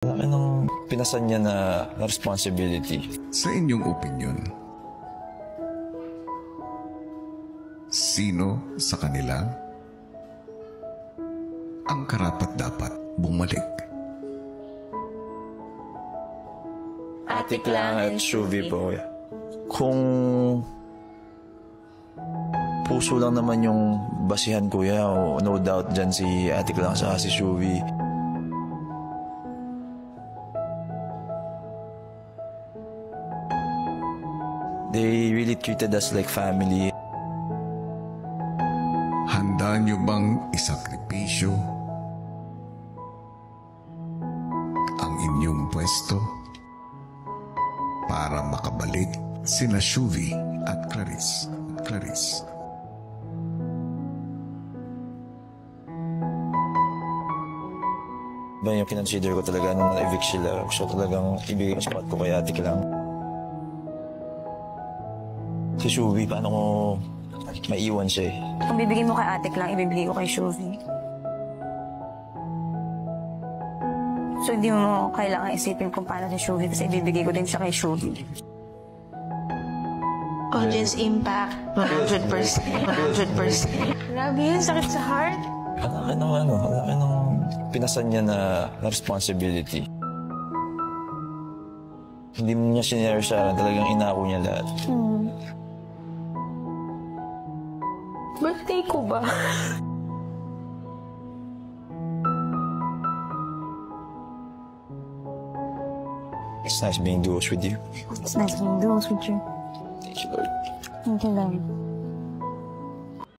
Laki nung pinasan niya na responsibility. Sa inyong opinyon, sino sa kanila ang karapat-dapat bumalik? Atik lang at Shuvi po. Kung puso lang naman yung basihan, kuya, no doubt dyan si Atik lang sa si Shuvi. They really treated us like family. Handa niyo bang isakripisyo ang inyong pwesto para makabalik sina Shuvi at Clarice? Ba yung kinonsider ko talaga nung na-evict sila. Gusto talagang ibigay ang spot ko kay Atik lang. Si Shuvi, paano ko maiwan siya eh? Kung bibigay mo kay Atik lang, ibibigay ko kay Shuvi. So hindi mo kailangan isipin kung paano si Shuvi kasi ibibigay ko din siya kay Shuvi. Audience impact, 100%. 100%. Grabe yun, sakit sa heart. Halaki nung pinasan niya na responsibility. Hindi mo niya sinare sa akin, talagang inako niya lahat. Birthday ko ba? It's nice being duos with you. It's nice being duos with you. Thank you, Lord. Thank you, Lord.